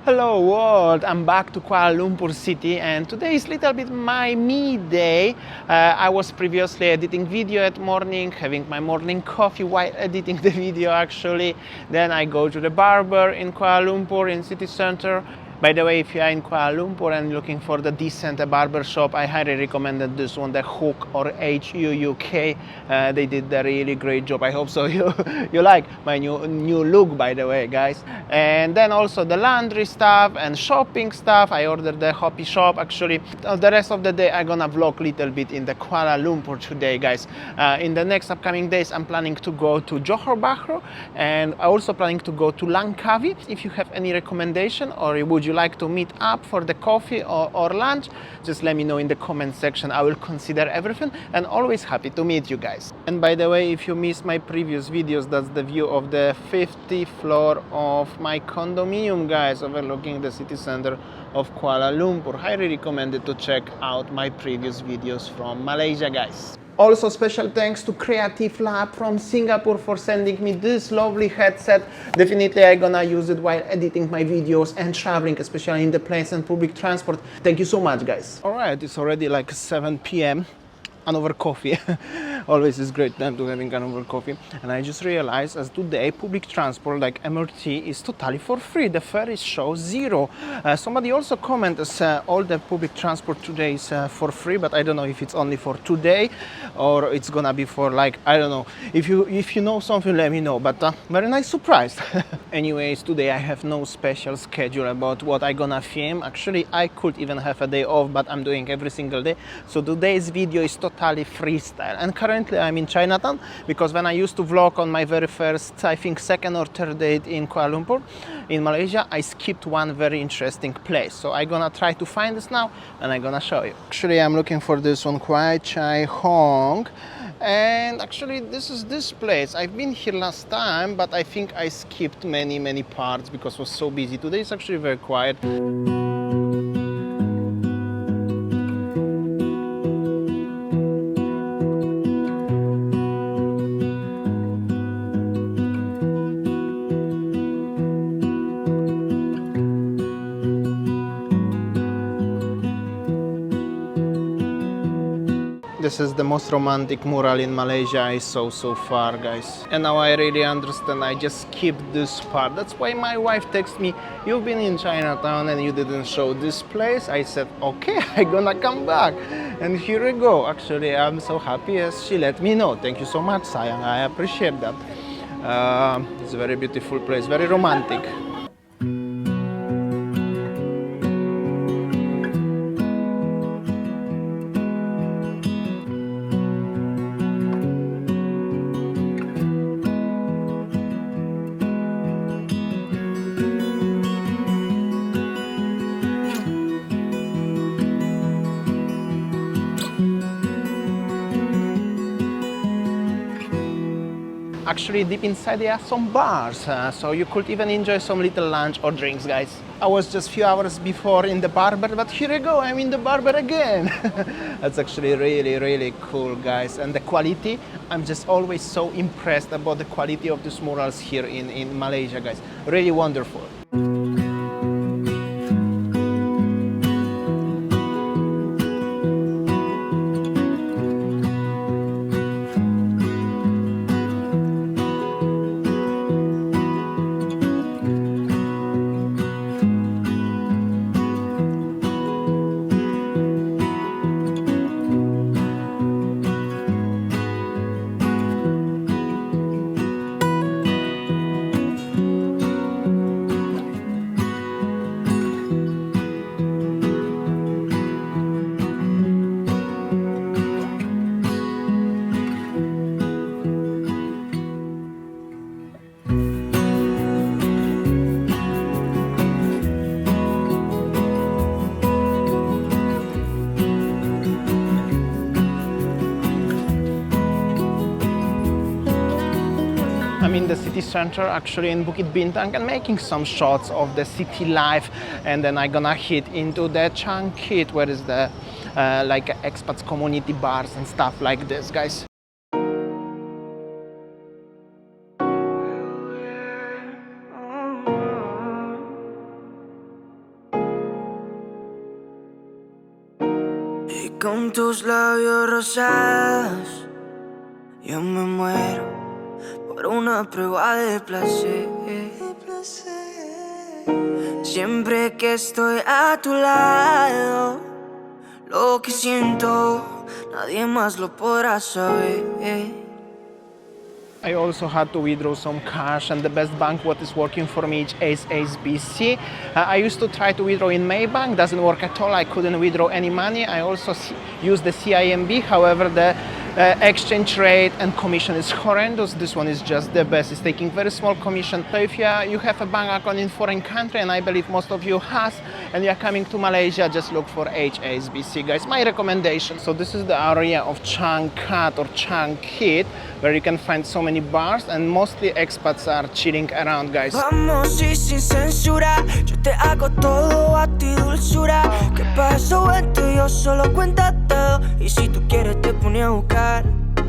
Hello world, I'm back to Kuala Lumpur city and today is a little bit my me day. I was previously editing video at morning, having my morning coffee while editing the video actually. Then I go to the barber in Kuala Lumpur in city center. By the way, if you are in Kuala Lumpur and looking for the decent barber shop, I highly recommend this one, the Hook or HUUK. They did a really great job. I hope so you like my new look, by the way, guys. And then also the laundry stuff and shopping stuff. I ordered the Hoppy shop actually. The rest of the day I'm gonna vlog a little bit in the Kuala Lumpur today, guys. In the next upcoming days I'm planning to go to Johor Bahru and I'm also planning to go to Langkawi. If you have any recommendation or would you like to meet up for the coffee or lunch, just let me know in the comment section. I will consider everything and always happy to meet you guys. And by the way, if you missed my previous videos, that's the view of the 50th floor of my condominium, guys, overlooking the city center of Kuala Lumpur. Highly recommended to check out my previous videos from Malaysia, guys. Also special thanks to Creative Lab from Singapore for sending me this lovely headset. Definitely I'm gonna use it while editing my videos and traveling, especially in the planes and public transport. Thank you so much, guys. Alright, it's already like 7 p.m. Another coffee. Always is great time to having another coffee. And I just realized as today public transport like MRT is totally for free. The fare shows zero. Somebody also commented all the public transport today is for free, but I don't know if it's only for today or it's gonna be for like, I don't know. If you know something, let me know. But very nice surprise. Anyways, today I have no special schedule about what I gonna film. Actually, I could even have a day off, but I'm doing every single day. So today's video is totally freestyle. And currently I'm in Chinatown because when I used to vlog on my very first, I think second or third date in Kuala Lumpur in Malaysia, I skipped one very interesting place. So I'm gonna try to find this now and I'm gonna show you. Actually, I'm looking for this one, Kwai Chai Hong. And actually this is this place. I've been here last time, but I think I skipped many parts because it was so busy. Today it's actually very quiet. This is the most romantic mural in Malaysia I saw so far, guys. And now I really understand I just skipped this part. That's why my wife texted me, you've been in Chinatown and you didn't show this place. I said, okay, I'm gonna come back. And here we go. Actually, I'm so happy as she let me know. Thank you so much, sayang. I appreciate that. It's a very beautiful place, very romantic. Actually, deep inside there are some bars, so you could even enjoy some little lunch or drinks, guys. I was just a few hours before in the barber, but here I go, I'm in the barber again. That's actually really cool, guys. And the quality, I'm just always so impressed about the quality of these murals here in Malaysia, guys. Really wonderful. I'm in the city center, actually in Bukit Bintang, and making some shots of the city life, and then I'm gonna hit into the Changkit, where is the like expats community bars and stuff like this, guys. Con tus labios rosados, yo me muero por una prueba de placer. Siempre que estoy a tu lado, lo que siento, nadie más lo podrá saber. I also had to withdraw some cash, and the best bank what is working for me is HSBC. I used to try to withdraw in Maybank, doesn't work at all. I couldn't withdraw any money. I also use the CIMB, however the exchange rate and commission is horrendous. This one is just the best. It's taking very small commission. So if you have a bank account in foreign country, and I believe most of you has, and you're coming to Malaysia, just look for HSBC, guys. My recommendation. So this is the area of Changkat or Changkit, where you can find so many bars, and mostly expats are chilling around, guys. Vamos y sin censura, yo te hago todo a ti, dulzura. Que para eso esto yo solo cuéntate, y si tú quieres te pone a buscar.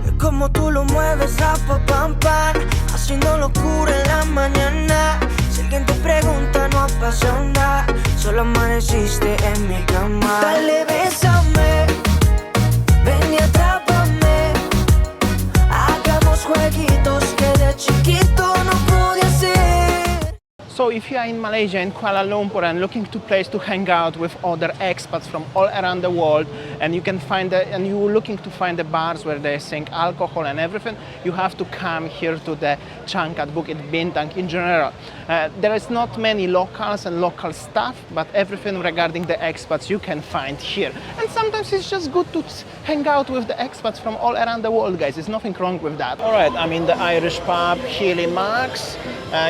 Es como tú lo mueves, rapa, pam, pam, haciendo locura en la mañana. Si alguien te pregunta no ha pasado nada, solo amaneciste en mi cama. Dale, bésame, ven y atrápame, hagamos jueguitos que de chiquito no pude hacer. So if you are in Malaysia, in Kuala Lumpur, and looking to place to hang out with other expats from all around the world, and you can find and you're looking to find the bars where they're selling alcohol and everything, you have to come here to the Changkat Bukit Bintang in general. There is not many locals and local stuff, but everything regarding the expats you can find here. And sometimes it's just good to hang out with the expats from all around the world, guys. There's nothing wrong with that. All right, I'm in the Irish pub, Healy Max.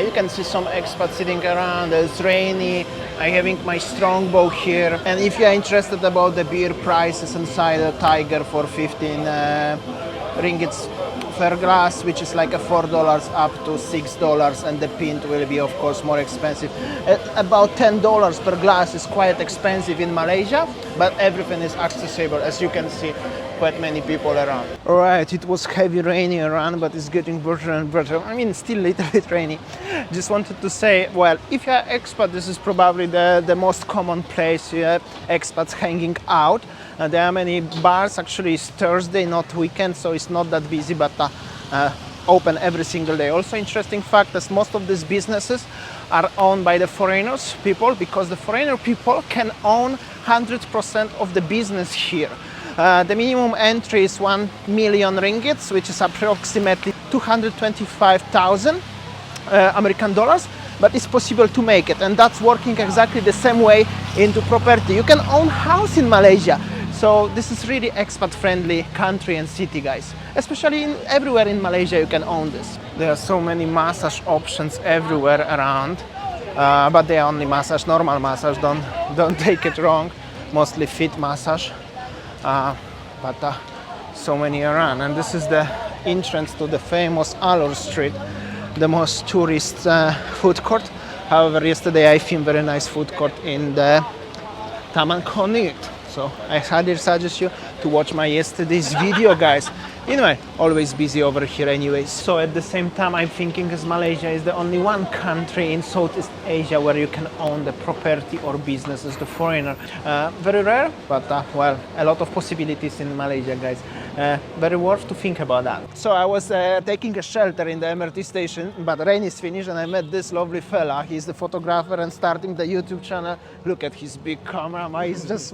You can see some expats sitting around. It's rainy. I'm having my strongbow here. And if you're interested about the beer prices inside the Tiger for 15 ringgits per glass, which is like a $4 up to $6, and the pint will be of course more expensive. About $10 per glass is quite expensive in Malaysia, but everything is accessible, as you can see. Quite many people around. All right, it was heavy rainy around, but it's getting better and better. I mean, still a little bit rainy. Just wanted to say, well, if you're an expat, this is probably the most common place you have expats hanging out. There are many bars. Actually, it's Thursday, not weekend, so it's not that busy, but open every single day. Also interesting fact is most of these businesses are owned by the foreigners people, because the foreigner people can own 100% of the business here. The minimum entry is 1 million ringgits, which is approximately 225,000 American dollars, but it's possible to make it, and that's working exactly the same way into property. You can own house in Malaysia, so this is really expat-friendly country and city, guys. Especially everywhere in Malaysia you can own this. There are so many massage options everywhere around, but they are only massage, normal massage. Don't take it wrong. Mostly feet massage. But so many around, and this is the entrance to the famous Alor Street, the most tourist food court. However, yesterday I filmed very nice food court in the Taman Konit, so I highly suggest you to watch my yesterday's video, guys. Anyway, always busy over here anyways. So at the same time, I'm thinking as Malaysia is the only one country in Southeast Asia where you can own the property or business as the foreigner. Very rare, but well, a lot of possibilities in Malaysia, guys. Very worth to think about that. So I was taking a shelter in the MRT station, but rain is finished, and I met this lovely fella. He's the photographer and starting the YouTube channel. Look at his big camera. He's just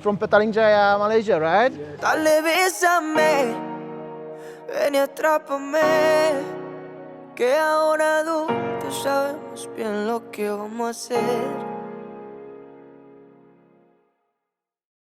from Petaling Jaya, Malaysia, right? Dale, bésame, ven y atrápame, que ahora adultos sabemos bien lo que vamos a hacer.